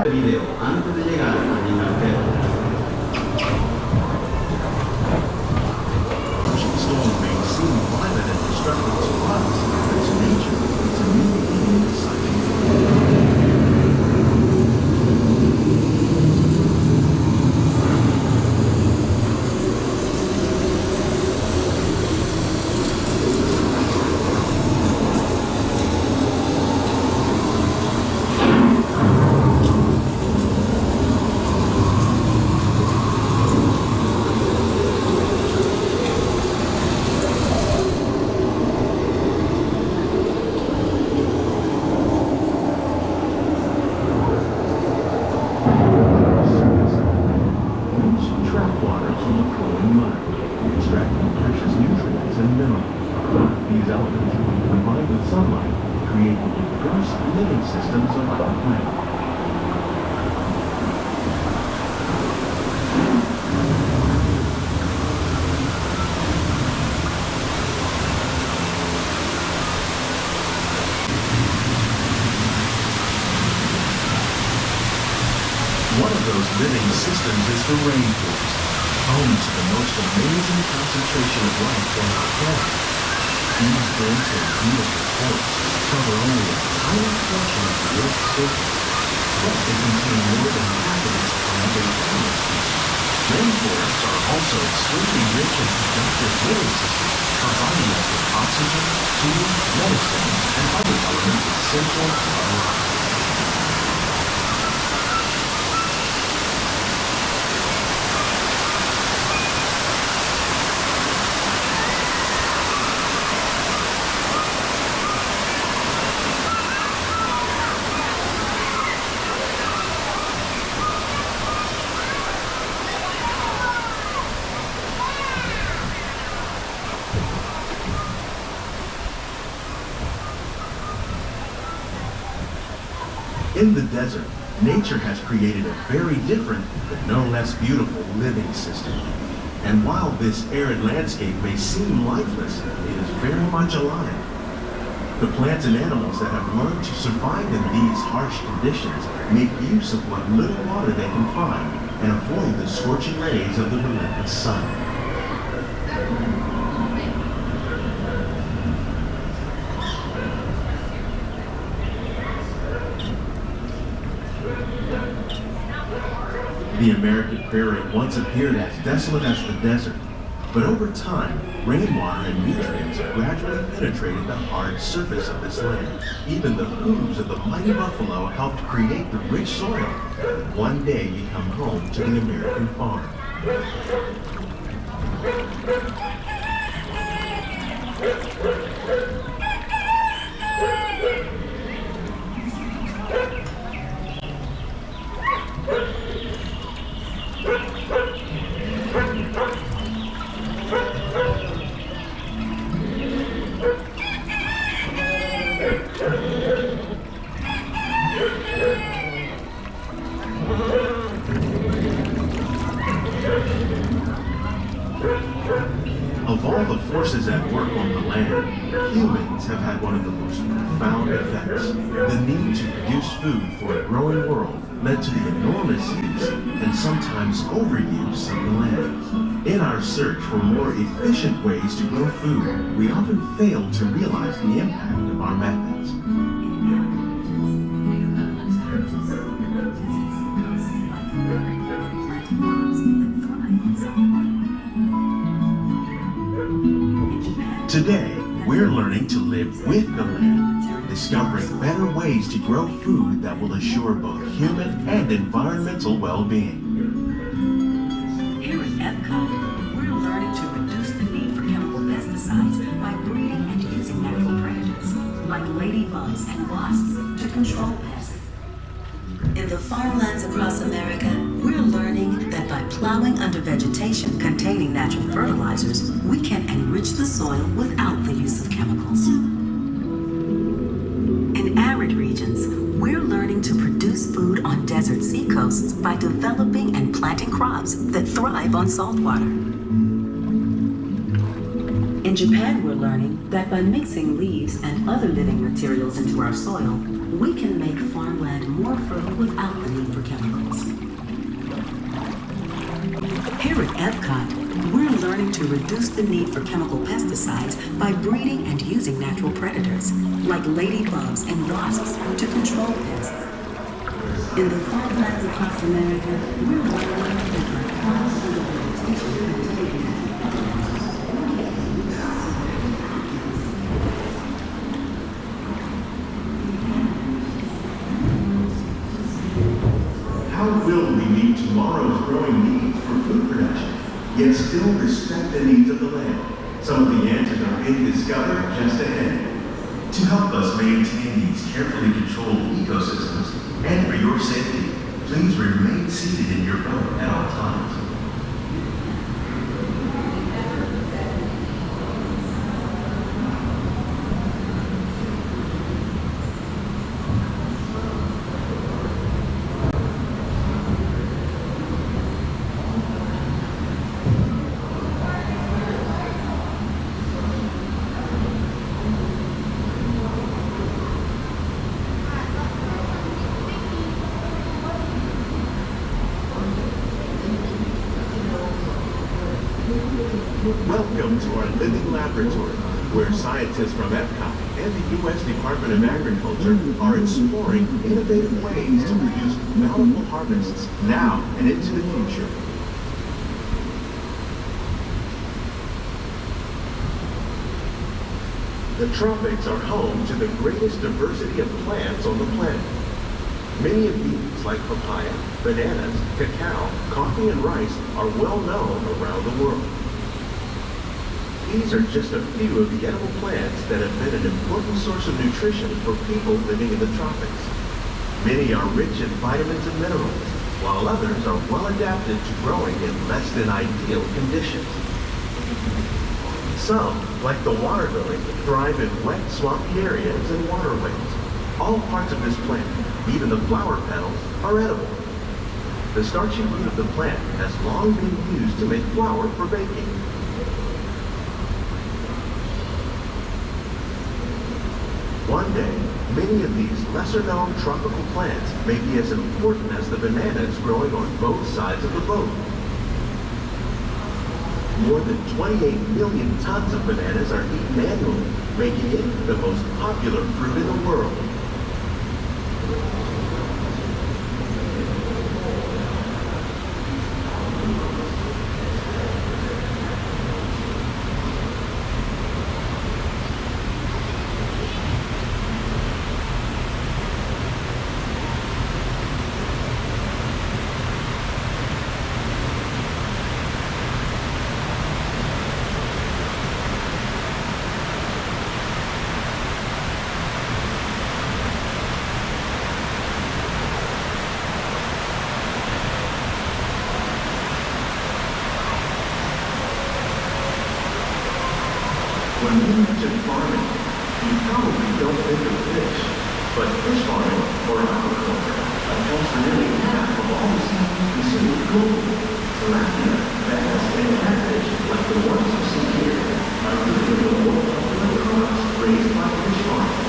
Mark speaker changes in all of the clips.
Speaker 1: Video antes de llegar a Inglaterra. Ocean storm may seem violent and destructive to us, but to nature, it's a new beginning of cycle. These elements, combined with sunlight, create the diverse living systems of our planet. One of those living systems is the rainforest, home to the most amazing concentration of life on our planet. These dense and beautiful forests cover only a tiny portion of the Earth's surface, but they contain more than half of its plant and animal species. Rainforests are also extremely rich and productive living systems, providing us with oxygen, food, medicine, and other elements essential to our lives. In the desert, nature has created a very different, but no less beautiful living system. And while this arid landscape may seem lifeless, it is very much alive. The plants and animals that have learned to survive in these harsh conditions make use of what little water they can find and avoid the scorching rays of the relentless sun. The American prairie once appeared as desolate as the desert, but over time, rainwater and nutrients gradually penetrated the hard surface of this land. Even the hooves of the mighty buffalo helped create the rich soil that would one day become home to the American farm. Of all the forces at work on the land, humans have had one of the most profound effects. The need to produce food for a growing world led to the enormous use and sometimes overuse of the land. In our search for more efficient ways to grow food, we often fail to realize the impact of our methods. Today, we're learning to live with the land, discovering better ways to grow food that will assure both human and environmental well-being.
Speaker 2: Here at EPCOT, we're learning to reduce the need for chemical pesticides by breeding and using natural predators, like ladybugs and wasps, to control pests. In the farmlands across America, we're learning that by plowing under vegetation containing natural fertilizers, we can enrich the soil without the use of chemicals. desert seacoasts by developing and planting crops that thrive on salt water. In Japan, we're learning that by mixing leaves and other living materials into our soil, we can make farmland more fertile without the need for chemicals. Here at EPCOT, we're learning to reduce the need for chemical pesticides by breeding and using natural predators, like ladybugs and wasps, to control pests. In the farmlands across America, we're learning that our crops and vegetation cultivated.
Speaker 1: How will we meet tomorrow's growing needs for food production, yet still respect the needs of the land? Some of the answers are being discovered just ahead. To help us maintain these carefully controlled ecosystems, and for your safety, please remain seated in your boat at all times. Welcome to our living laboratory, where scientists from EPCOT and the U.S. Department of Agriculture are exploring innovative ways to produce bountiful harvests now and into the future. The tropics are home to the greatest diversity of plants on the planet. Many of these, like papaya, bananas, cacao, coffee, and rice, are well known around the world. These are just a few of the edible plants that have been an important source of nutrition for people living in the tropics. Many are rich in vitamins and minerals, while others are well adapted to growing in less than ideal conditions. Some, like the water lily, thrive in wet, swampy areas and waterways. All parts of this plant, even the flower petals, are edible. The starchy root of the plant has long been used to make flour for baking. One day, many of these lesser-known tropical plants may be as important as the bananas growing on both sides of the boat. More than 28 million tons of bananas are eaten annually, making it the most popular fruit in the world. When we mention farming, you probably don't think of fish, but fish farming, or aquaculture, accounts for nearly half of all the seafood consumed globally. Tilapia, bass, and catfish, like the ones you see here, are really the more popular crops raised by fish farmers.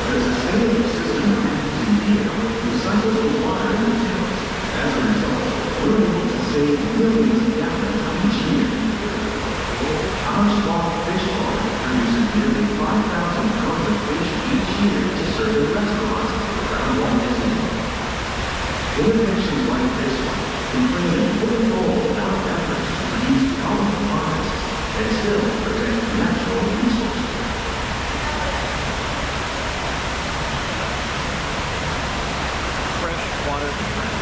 Speaker 1: The sustainable system we're using here recycles the water in the tanks. As a result, we're able to save millions of gallons each year. Our small fish farm produces nearly 5,000 tons of fish each year to serve at restaurants around Walt Disney. Innovations like this one can play an important role in our efforts to produce powerful products and still protect natural resources.
Speaker 3: Freshwater shrimp.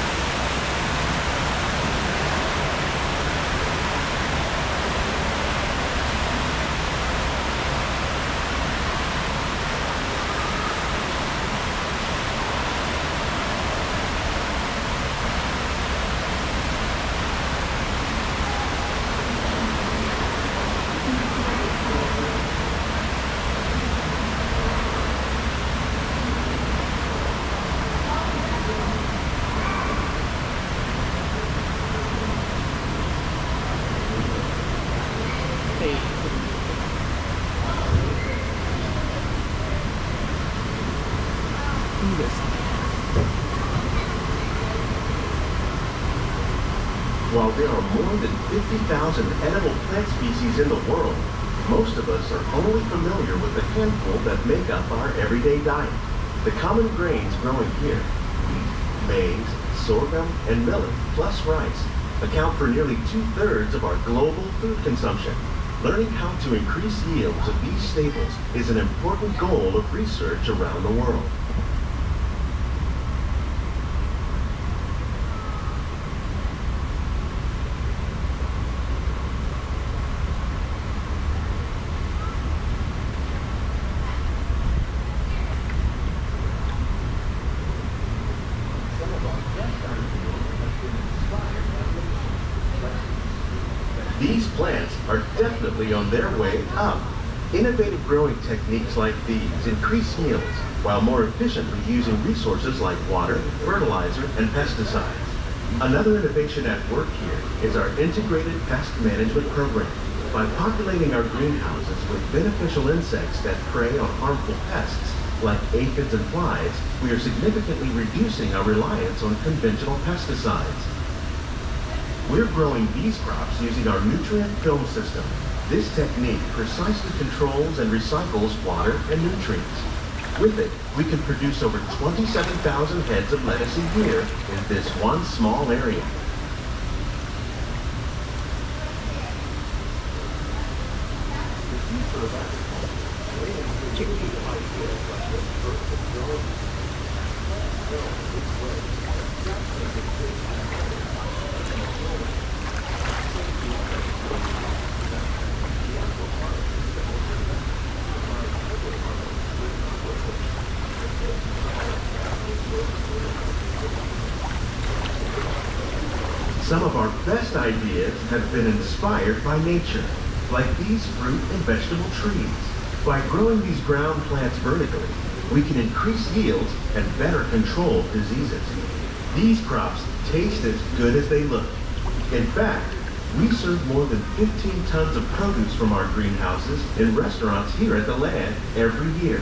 Speaker 3: いいです。
Speaker 1: While there are more than 50,000 edible plant species in the world, most of us are only familiar with the handful that make up our everyday diet. The common grains growing here, wheat, maize, sorghum, and millet, plus rice, account for nearly 2/3 of our global food consumption. Learning how to increase yields of these staples is an important goal of research around the world. These plants are definitely on their way up. Innovative growing techniques like these increase yields while more efficiently using resources like water, fertilizer, and pesticides. Another innovation at work here is our integrated pest management program. By populating our greenhouses with beneficial insects that prey on harmful pests like aphids and flies, we are significantly reducing our reliance on conventional pesticides. We're growing these crops using our nutrient film system. This technique precisely controls and recycles water and nutrients. With it, we can produce over 27,000 heads of lettuce a year in this one small area. Some of our best ideas have been inspired by nature, like these fruit and vegetable trees. By growing these ground plants vertically, we can increase yields and better control diseases. These crops taste as good as they look. In fact, we serve more than 15 tons of produce from our greenhouses in restaurants here at the land every year.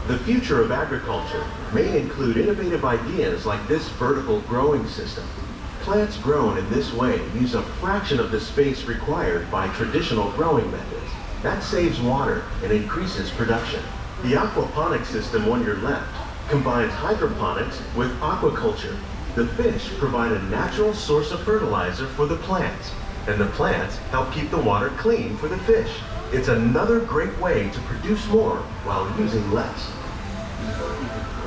Speaker 1: The future of agriculture may include innovative ideas like this vertical growing system. Plants grown in this way use a fraction of the space required by traditional growing methods. That saves water and increases production. The aquaponics system on your left combines hydroponics with aquaculture. The fish provide a natural source of fertilizer for the plants, and the plants help keep the water clean for the fish. It's another great way to produce more while using less.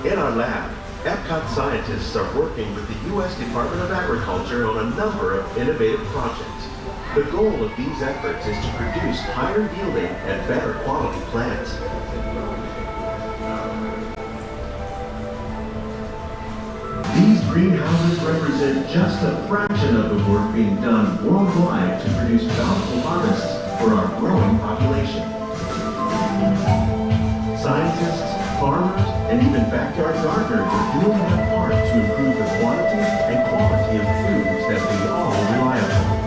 Speaker 1: In our lab, EPCOT scientists are working with the U.S. Department of Agriculture on a number of innovative projects. The goal of these efforts is to produce higher yielding and better quality plants. These greenhouses represent just a fraction of the work being done worldwide to produce bountiful harvests for our growing population. Scientists, farmers, and even backyard gardeners are doing their part to improve the quantity and quality of foods that we all rely upon.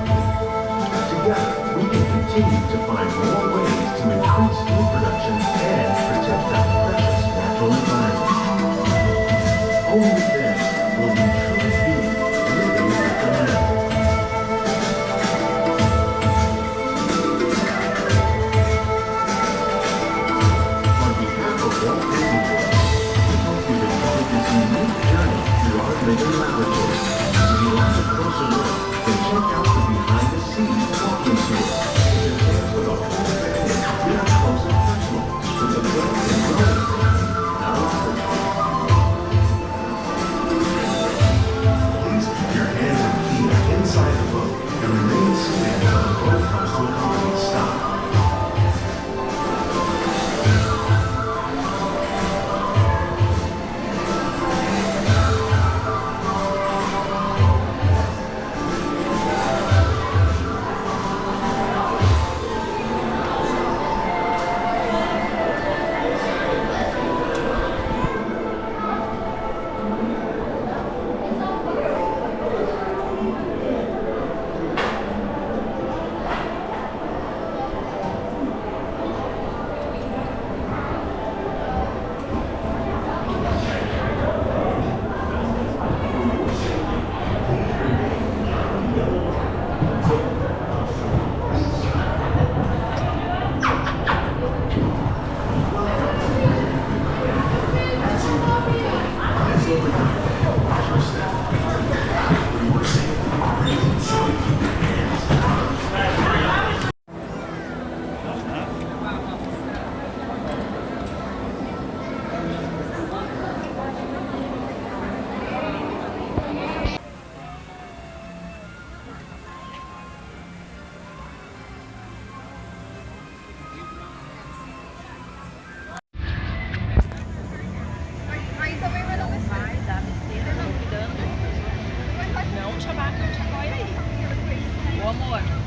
Speaker 1: Together, we can continue to find more ways to increase food production and protect our precious natural environment. Only then will we truly be living with the land. On behalf of Walt Disney World, we hope you've enjoyed this unique journey through our living laboratory. If you'd like a closer look, then check out the behind-the-scenes walking tour. It's a chance for the whole family to get up close and personal with the plants and growing things in our laboratory. Please keep your hands and feet inside the boat and remain seated until the boat comes to a complete stop.
Speaker 3: One more.